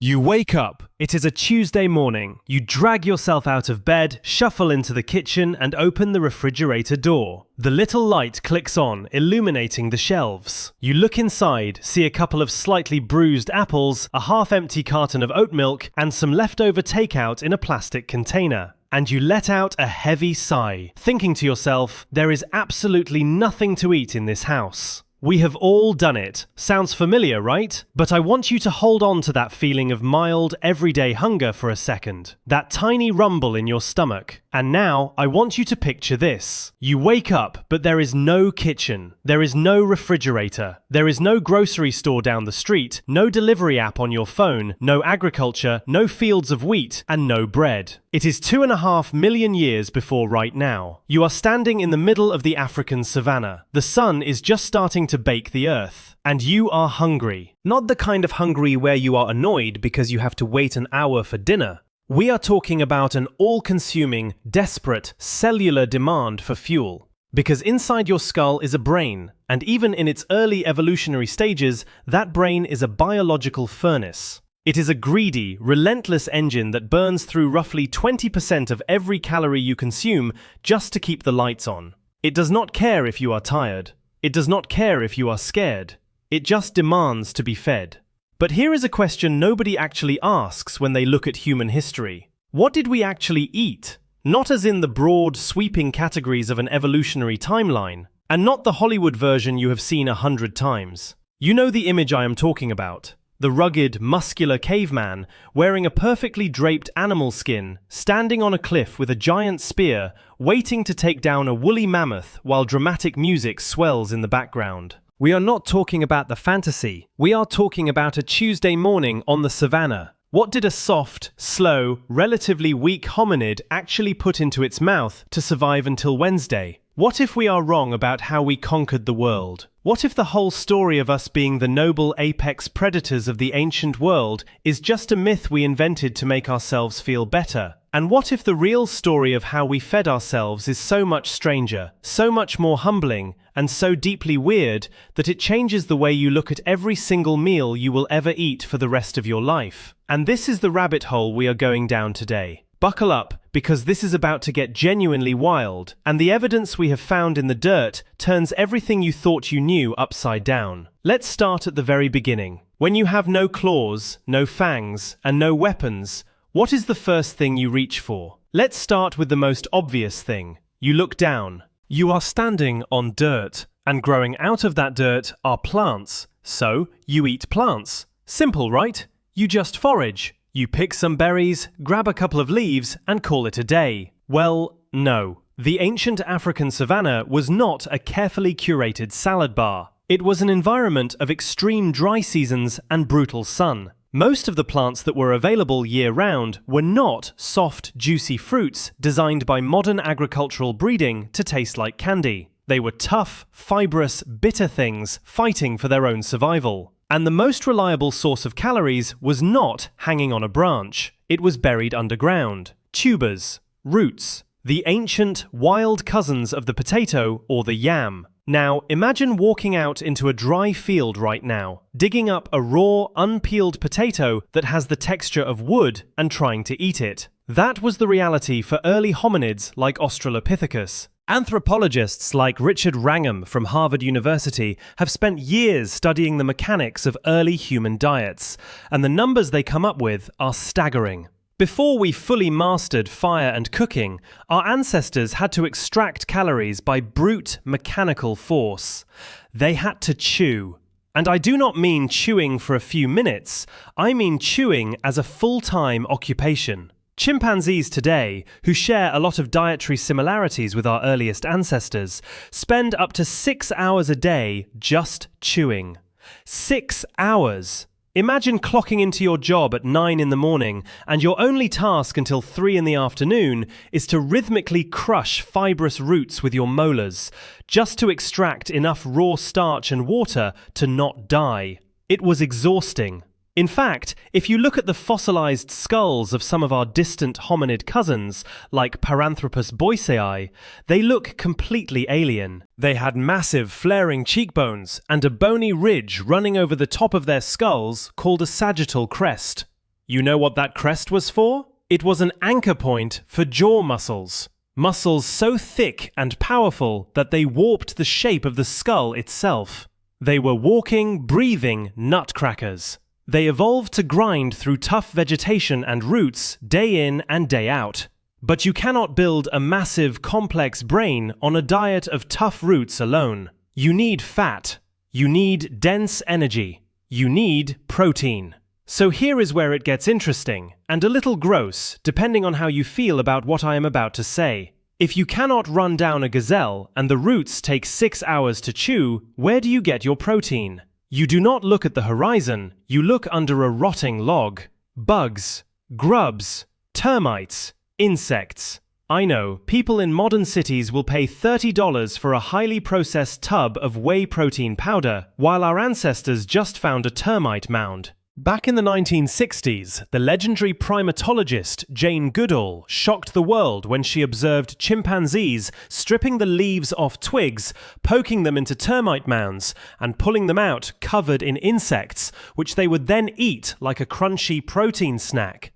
You wake up. It is a Tuesday morning. You drag yourself out of bed, shuffle into the kitchen, and open the refrigerator door. The little light clicks on, illuminating the shelves. You look inside, see a couple of slightly bruised apples, a half-empty carton of oat milk, and some leftover takeout in a plastic container. And you let out a heavy sigh, thinking to yourself, there is absolutely nothing to eat in this house. We have all done it. Sounds familiar, right? But I want you to hold on to that feeling of mild, everyday hunger for a second. That tiny rumble in your stomach. And now, I want you to picture this. You wake up, but there is no kitchen. There is no refrigerator. There is no grocery store down the street, no delivery app on your phone, no agriculture, no fields of wheat, and no bread. It is 2.5 million years before right now. You are standing in the middle of the African savanna. The sun is just starting to bake the earth. And you are hungry. Not the kind of hungry where you are annoyed because you have to wait an hour for dinner. We are talking about an all-consuming, desperate, cellular demand for fuel. Because inside your skull is a brain, and even in its early evolutionary stages, that brain is a biological furnace. It is a greedy, relentless engine that burns through roughly 20% of every calorie you consume just to keep the lights on. It does not care if you are tired. It does not care if you are scared. It just demands to be fed. But here is a question nobody actually asks when they look at human history. What did we actually eat? Not as in the broad, sweeping categories of an evolutionary timeline, and not the Hollywood version you have seen 100 times. You know the image I am talking about. The rugged, muscular caveman, wearing a perfectly draped animal skin, standing on a cliff with a giant spear, waiting to take down a woolly mammoth while dramatic music swells in the background. We are not talking about the fantasy. We are talking about a Tuesday morning on the savanna. What did a soft, slow, relatively weak hominid actually put into its mouth to survive until Wednesday? What if we are wrong about how we conquered the world? What if the whole story of us being the noble apex predators of the ancient world is just a myth we invented to make ourselves feel better? And what if the real story of how we fed ourselves is so much stranger, so much more humbling, and so deeply weird that it changes the way you look at every single meal you will ever eat for the rest of your life? And this is the rabbit hole we are going down today. Buckle up, because this is about to get genuinely wild, and the evidence we have found in the dirt turns everything you thought you knew upside down. Let's start at the very beginning. When you have no claws, no fangs, and no weapons, what is the first thing you reach for? Let's start with the most obvious thing. You look down. You are standing on dirt, and growing out of that dirt are plants. So, you eat plants. Simple, right? You just forage. You pick some berries, grab a couple of leaves, and call it a day. Well, no. The ancient African savanna was not a carefully curated salad bar. It was an environment of extreme dry seasons and brutal sun. Most of the plants that were available year-round were not soft, juicy fruits designed by modern agricultural breeding to taste like candy. They were tough, fibrous, bitter things fighting for their own survival. And the most reliable source of calories was not hanging on a branch. It was buried underground. Tubers, roots, the ancient, wild cousins of the potato or the yam. Now, imagine walking out into a dry field right now, digging up a raw, unpeeled potato that has the texture of wood and trying to eat it. That was the reality for early hominids like Australopithecus. Anthropologists like Richard Wrangham from Harvard University have spent years studying the mechanics of early human diets, and the numbers they come up with are staggering. Before we fully mastered fire and cooking, our ancestors had to extract calories by brute mechanical force. They had to chew. And I do not mean chewing for a few minutes, I mean chewing as a full-time occupation. Chimpanzees today, who share a lot of dietary similarities with our earliest ancestors, spend up to 6 hours a day just chewing. 6 hours! Imagine clocking into your job at 9 in the morning and your only task until 3 in the afternoon is to rhythmically crush fibrous roots with your molars, just to extract enough raw starch and water to not die. It was exhausting. In fact, if you look at the fossilized skulls of some of our distant hominid cousins, like Paranthropus boisei, they look completely alien. They had massive flaring cheekbones and a bony ridge running over the top of their skulls called a sagittal crest. You know what that crest was for? It was an anchor point for jaw muscles. Muscles so thick and powerful that they warped the shape of the skull itself. They were walking, breathing nutcrackers. They evolved to grind through tough vegetation and roots day in and day out. But you cannot build a massive, complex brain on a diet of tough roots alone. You need fat. You need dense energy. You need protein. So here is where it gets interesting, and a little gross, depending on how you feel about what I am about to say. If you cannot run down a gazelle and the roots take 6 hours to chew, where do you get your protein? You do not look at the horizon, you look under a rotting log. Bugs, grubs, termites, insects. I know, people in modern cities will pay $30 for a highly processed tub of whey protein powder, while our ancestors just found a termite mound. Back in the 1960s, the legendary primatologist Jane Goodall shocked the world when she observed chimpanzees stripping the leaves off twigs, poking them into termite mounds, and pulling them out covered in insects, which they would then eat like a crunchy protein snack.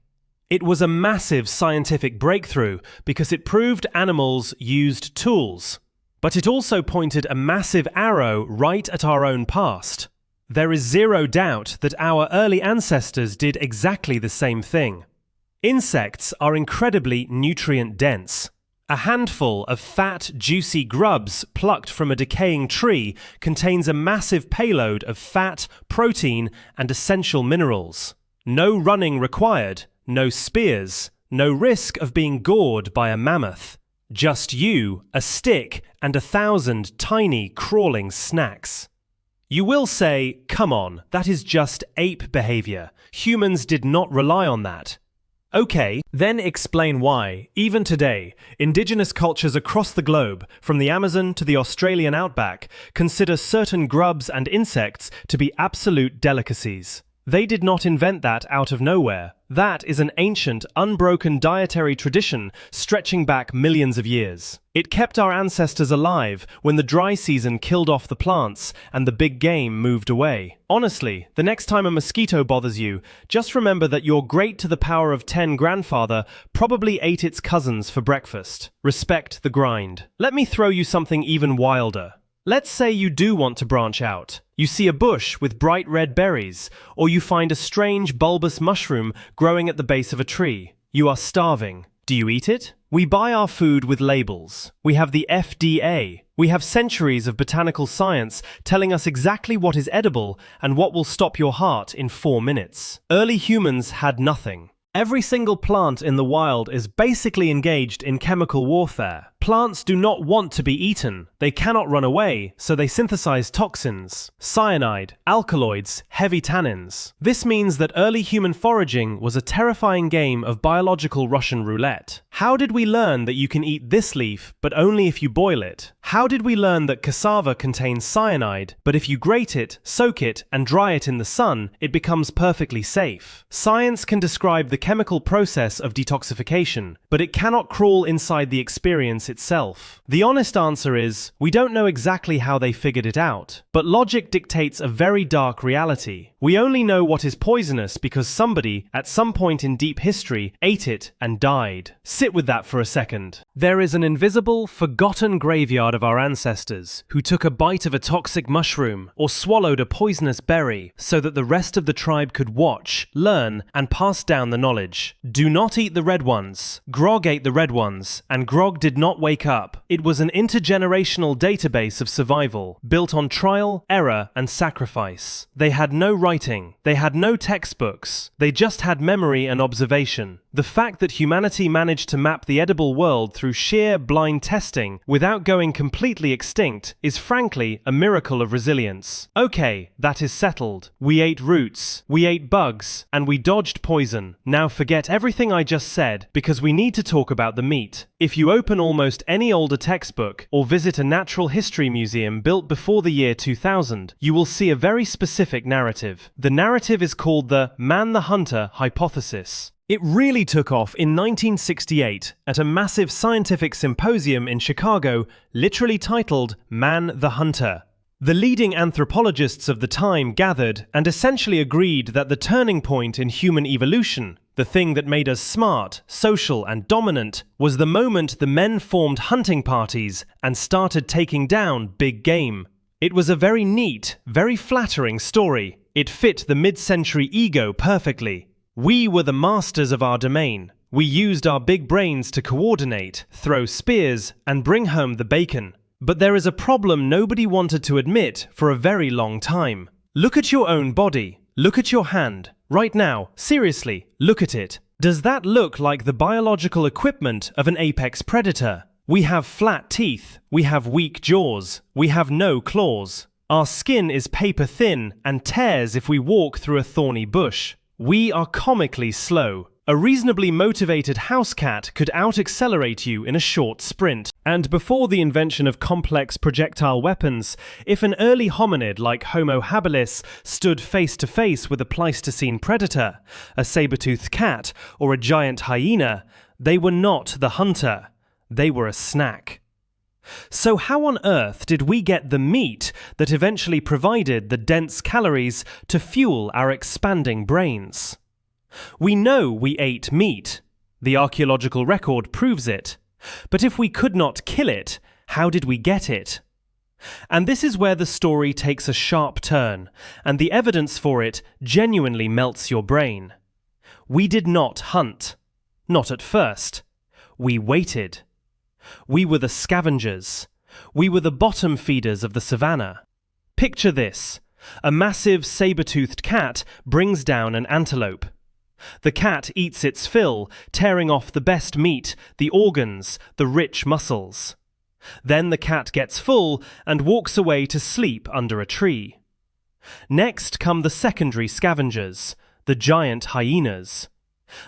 It was a massive scientific breakthrough because it proved animals used tools. But it also pointed a massive arrow right at our own past. There is zero doubt that our early ancestors did exactly the same thing. Insects are incredibly nutrient-dense. A handful of fat, juicy grubs plucked from a decaying tree contains a massive payload of fat, protein, and essential minerals. No running required, no spears, no risk of being gored by a mammoth. Just you, a stick, and 1,000 tiny, crawling snacks. You will say, come on, that is just ape behavior. Humans did not rely on that. Okay, then explain why, even today, indigenous cultures across the globe, from the Amazon to the Australian outback, consider certain grubs and insects to be absolute delicacies. They did not invent that out of nowhere. That is an ancient, unbroken dietary tradition stretching back millions of years. It kept our ancestors alive when the dry season killed off the plants and the big game moved away. Honestly, the next time a mosquito bothers you, just remember that your great to the power of 10 grandfather probably ate its cousins for breakfast. Respect the grind. Let me throw you something even wilder. Let's say you do want to branch out. You see a bush with bright red berries, or you find a strange bulbous mushroom growing at the base of a tree. You are starving. Do you eat it? We buy our food with labels. We have the FDA. We have centuries of botanical science telling us exactly what is edible and what will stop your heart in 4 minutes. Early humans had nothing. Every single plant in the wild is basically engaged in chemical warfare. Plants do not want to be eaten. They cannot run away, so they synthesize toxins, cyanide, alkaloids, heavy tannins. This means that early human foraging was a terrifying game of biological Russian roulette. How did we learn that you can eat this leaf, but only if you boil it? How did we learn that cassava contains cyanide, but if you grate it, soak it, and dry it in the sun, it becomes perfectly safe? Science can describe the chemical process of detoxification, but it cannot crawl inside the experience itself. The honest answer is, we don't know exactly how they figured it out, but logic dictates a very dark reality. We only know what is poisonous because somebody, at some point in deep history, ate it and died. Sit with that for a second. There is an invisible, forgotten graveyard of our ancestors who took a bite of a toxic mushroom or swallowed a poisonous berry so that the rest of the tribe could watch, learn, and pass down the knowledge. Do not eat the red ones. Grog ate the red ones, and Grog did not wake up. It was an intergenerational database of survival, built on trial, error, and sacrifice. They had no writing. They had no textbooks. They just had memory and observation. The fact that humanity managed to map the edible world through sheer blind testing without going completely extinct is frankly a miracle of resilience. Okay, that is settled. We ate roots, we ate bugs, and we dodged poison. Now forget everything I just said because we need to talk about the meat. If you open almost any older textbook or visit a natural history museum built before the year 2000, you will see a very specific narrative. The narrative is called the man-the-hunter hypothesis. It really took off in 1968 at a massive scientific symposium in Chicago, literally titled Man the Hunter. The leading anthropologists of the time gathered and essentially agreed that the turning point in human evolution, the thing that made us smart, social, and dominant, was the moment the men formed hunting parties and started taking down big game. It was a very neat, very flattering story. It fit the mid-century ego perfectly. We were the masters of our domain. We used our big brains to coordinate, throw spears, and bring home the bacon. But there is a problem nobody wanted to admit for a very long time. Look at your own body. Look at your hand. Right now, seriously, look at it. Does that look like the biological equipment of an apex predator? We have flat teeth. We have weak jaws. We have no claws. Our skin is paper thin and tears if we walk through a thorny bush. We are comically slow. A reasonably motivated house cat could out-accelerate you in a short sprint. And before the invention of complex projectile weapons, if an early hominid like Homo habilis stood face-to-face with a Pleistocene predator, a saber-toothed cat, or a giant hyena, they were not the hunter. They were a snack. So how on earth did we get the meat that eventually provided the dense calories to fuel our expanding brains? We know we ate meat. The archaeological record proves it. But if we could not kill it, how did we get it? And this is where the story takes a sharp turn, and the evidence for it genuinely melts your brain. We did not hunt. Not at first. We waited. We were the scavengers. We were the bottom feeders of the savanna. Picture this. A massive saber-toothed cat brings down an antelope. The cat eats its fill, tearing off the best meat, the organs, the rich muscles. Then the cat gets full and walks away to sleep under a tree. Next come the secondary scavengers, the giant hyenas.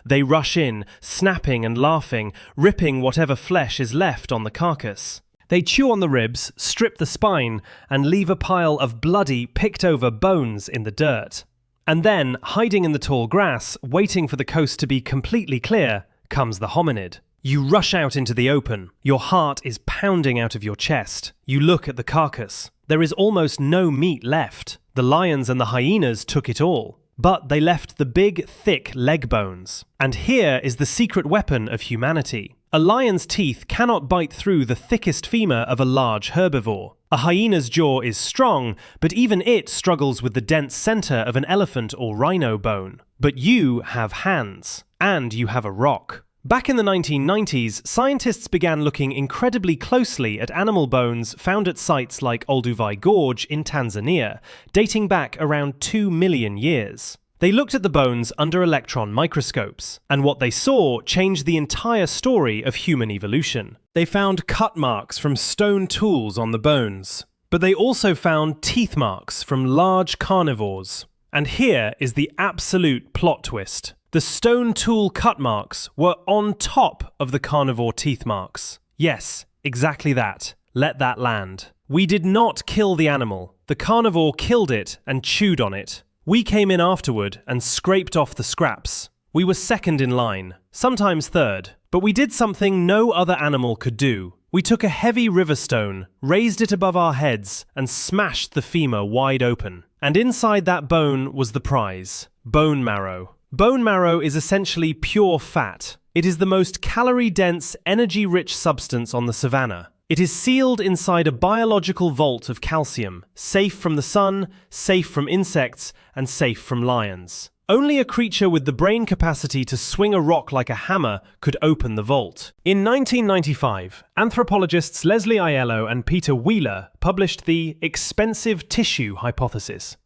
They rush in, snapping and laughing, ripping whatever flesh is left on the carcass. They chew on the ribs, strip the spine, and leave a pile of bloody, picked-over bones in the dirt. And then, hiding in the tall grass, waiting for the coast to be completely clear, comes the hominid. You rush out into the open. Your heart is pounding out of your chest. You look at the carcass. There is almost no meat left. The lions and the hyenas took it all. But they left the big, thick leg bones. And here is the secret weapon of humanity. A lion's teeth cannot bite through the thickest femur of a large herbivore. A hyena's jaw is strong, but even it struggles with the dense center of an elephant or rhino bone. But you have hands, and you have a rock. Back in the 1990s, scientists began looking incredibly closely at animal bones found at sites like Olduvai Gorge in Tanzania, dating back around 2 million years. They looked at the bones under electron microscopes, and what they saw changed the entire story of human evolution. They found cut marks from stone tools on the bones, but they also found teeth marks from large carnivores. And here is the absolute plot twist. The stone tool cut marks were on top of the carnivore teeth marks. Yes, exactly that. Let that land. We did not kill the animal. The carnivore killed it and chewed on it. We came in afterward and scraped off the scraps. We were second in line, sometimes third, but we did something no other animal could do. We took a heavy river stone, raised it above our heads, and smashed the femur wide open. And inside that bone was the prize: bone marrow. Bone marrow is essentially pure fat. It is the most calorie-dense, energy-rich substance on the savanna. It is sealed inside a biological vault of calcium, safe from the sun, safe from insects, and safe from lions. Only a creature with the brain capacity to swing a rock like a hammer could open the vault. In 1995, anthropologists Leslie Aiello and Peter Wheeler published the expensive tissue hypothesis.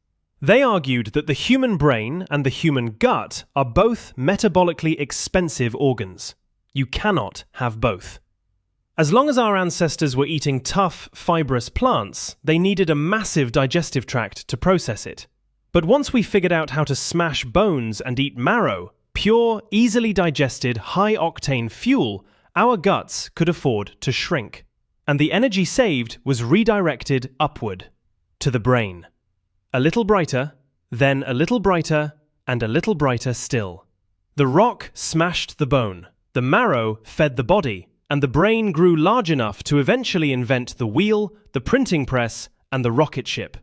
They argued that the human brain and the human gut are both metabolically expensive organs. You cannot have both. As long as our ancestors were eating tough, fibrous plants, they needed a massive digestive tract to process it. But once we figured out how to smash bones and eat marrow, pure, easily digested, high-octane fuel, our guts could afford to shrink. And the energy saved was redirected upward, to the brain. A little brighter, then a little brighter, and a little brighter still. The rock smashed the bone, the marrow fed the body, and the brain grew large enough to eventually invent the wheel, the printing press, and the rocket ship.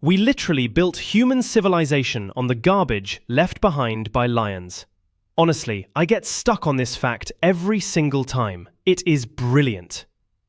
We literally built human civilization on the garbage left behind by lions. Honestly, I get stuck on this fact every single time. It is brilliant.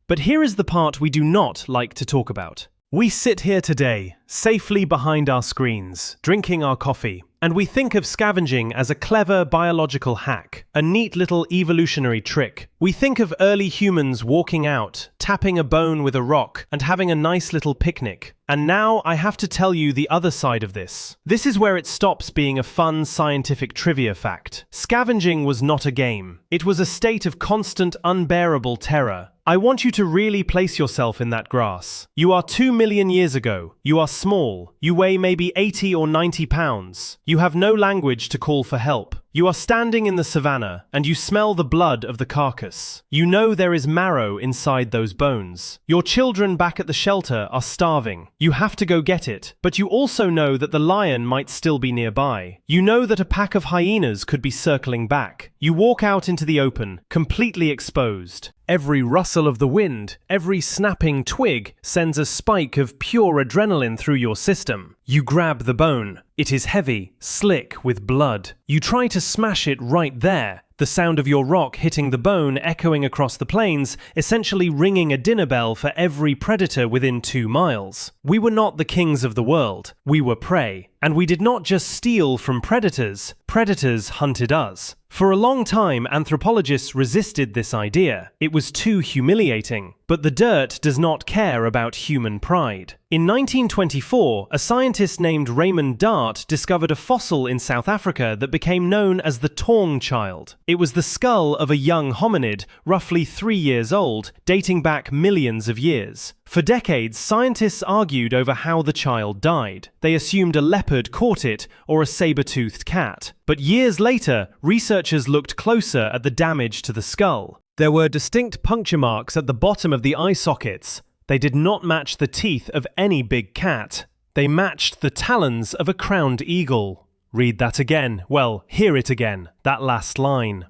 But here is the part we do not like to talk about. We sit here today, safely behind our screens, drinking our coffee, and we think of scavenging as a clever biological hack, a neat little evolutionary trick. We think of early humans walking out, tapping a bone with a rock, and having a nice little picnic. And now I have to tell you the other side of this. This is where it stops being a fun scientific trivia fact. Scavenging was not a game. It was a state of constant, unbearable terror. I want you to really place yourself in that grass. You are 2 million years ago. You are small. You weigh maybe 80 or 90 pounds. You have no language to call for help. You are standing in the savanna, and you smell the blood of the carcass. You know there is marrow inside those bones. Your children back at the shelter are starving. You have to go get it, but you also know that the lion might still be nearby. You know that a pack of hyenas could be circling back. You walk out into the open, completely exposed. Every rustle of the wind, every snapping twig sends a spike of pure adrenaline through your system. You grab the bone. It is heavy, slick with blood. You try to smash it right there, the sound of your rock hitting the bone echoing across the plains, essentially ringing a dinner bell for every predator within 2 miles. We were not the kings of the world. We were prey. And we did not just steal from predators. Predators hunted us. For a long time, anthropologists resisted this idea. It was too humiliating. But the dirt does not care about human pride. In 1924, a scientist named Raymond Dart discovered a fossil in South Africa that became known as the Taung child. It was the skull of a young hominid, roughly 3 years old, dating back millions of years. For decades, scientists argued over how the child died. They assumed a leopard caught it or a saber-toothed cat. But years later, researchers looked closer at the damage to the skull. There were distinct puncture marks at the bottom of the eye sockets. They did not match the teeth of any big cat. They matched the talons of a crowned eagle. Read that again. Well, hear it again. That last line.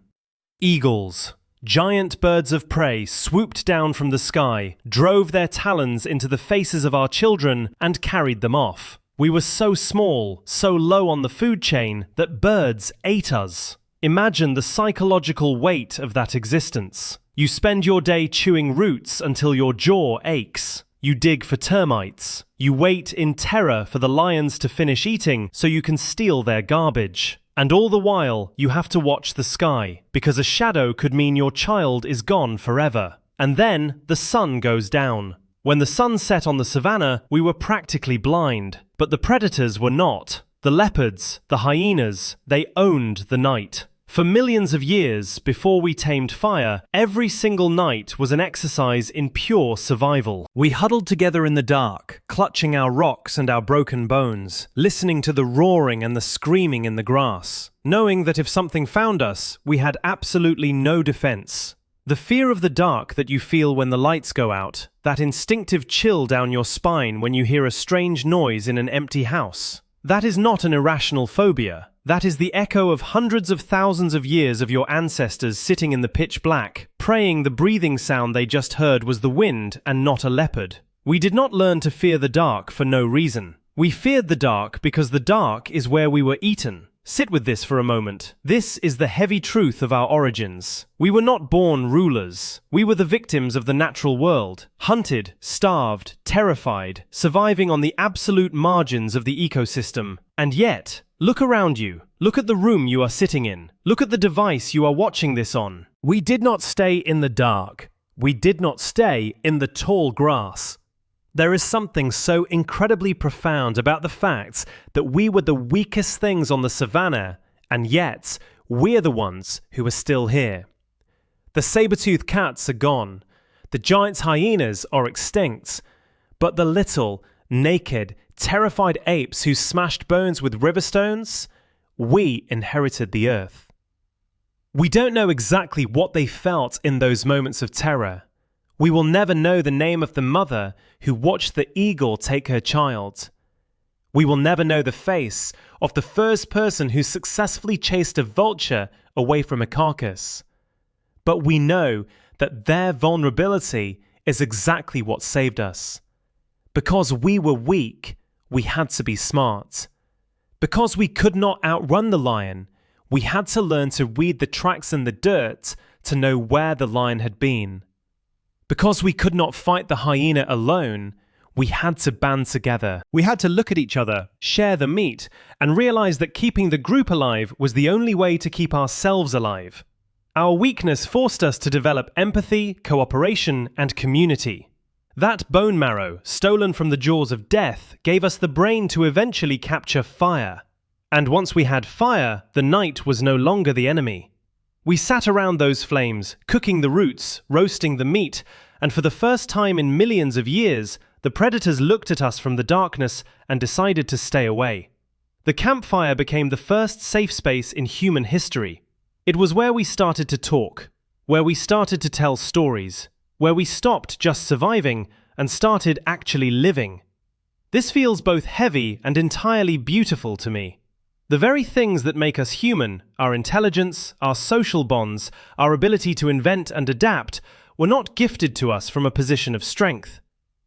Eagles. Giant birds of prey swooped down from the sky, drove their talons into the faces of our children, and carried them off. We were so small, so low on the food chain, that birds ate us. Imagine the psychological weight of that existence. You spend your day chewing roots until your jaw aches. You dig for termites. You wait in terror for the lions to finish eating so you can steal their garbage. And all the while, you have to watch the sky, because a shadow could mean your child is gone forever. And then, the sun goes down. When the sun set on the savanna, we were practically blind. But the predators were not. The leopards, the hyenas, they owned the night. For millions of years, before we tamed fire, every single night was an exercise in pure survival. We huddled together in the dark, clutching our rocks and our broken bones, listening to the roaring and the screaming in the grass, knowing that if something found us, we had absolutely no defense. The fear of the dark that you feel when the lights go out, that instinctive chill down your spine when you hear a strange noise in an empty house, that is not an irrational phobia. That is the echo of hundreds of thousands of years of your ancestors sitting in the pitch black, praying the breathing sound they just heard was the wind and not a leopard. We did not learn to fear the dark for no reason. We feared the dark because the dark is where we were eaten. Sit with this for a moment. This is the heavy truth of our origins. We were not born rulers. We were the victims of the natural world, hunted, starved, terrified, surviving on the absolute margins of the ecosystem. And yet, look around you. Look at the room you are sitting in. Look at the device you are watching this on. We did not stay in the dark. We did not stay in the tall grass. There is something so incredibly profound about the fact that we were the weakest things on the savanna, and yet we're the ones who are still here. The saber-toothed cats are gone. The giant hyenas are extinct. But the little, naked, terrified apes who smashed bones with river stones, we inherited the earth. We don't know exactly what they felt in those moments of terror. We will never know the name of the mother who watched the eagle take her child. We will never know the face of the first person who successfully chased a vulture away from a carcass. But we know that their vulnerability is exactly what saved us. Because we were weak, we had to be smart. Because we could not outrun the lion, we had to learn to read the tracks in the dirt to know where the lion had been. Because we could not fight the hyena alone, we had to band together. We had to look at each other, share the meat, and realize that keeping the group alive was the only way to keep ourselves alive. Our weakness forced us to develop empathy, cooperation, and community. That bone marrow, stolen from the jaws of death, gave us the brain to eventually capture fire. And once we had fire, the night was no longer the enemy. We sat around those flames, cooking the roots, roasting the meat, and for the first time in millions of years, the predators looked at us from the darkness and decided to stay away. The campfire became the first safe space in human history. It was where we started to talk, where we started to tell stories, where we stopped just surviving and started actually living. This feels both heavy and entirely beautiful to me. The very things that make us human, our intelligence, our social bonds, our ability to invent and adapt, were not gifted to us from a position of strength.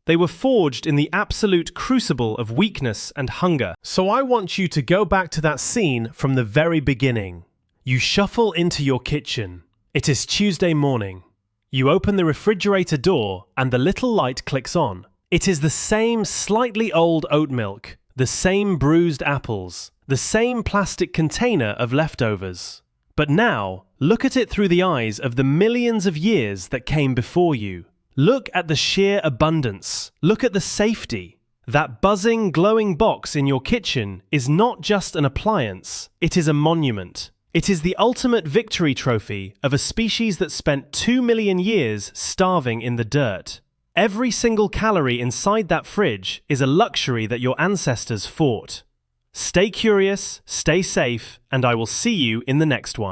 They were forged in the absolute crucible of weakness and hunger. So I want you to go back to that scene from the very beginning. You shuffle into your kitchen. It is Tuesday morning. You open the refrigerator door and the little light clicks on. It is the same slightly old oat milk, the same bruised apples, the same plastic container of leftovers. But now, look at it through the eyes of the millions of years that came before you. Look at the sheer abundance. Look at the safety. That buzzing, glowing box in your kitchen is not just an appliance, it is a monument. It is the ultimate victory trophy of a species that spent 2 million years starving in the dirt. Every single calorie inside that fridge is a luxury that your ancestors fought. Stay curious, stay safe, and I will see you in the next one.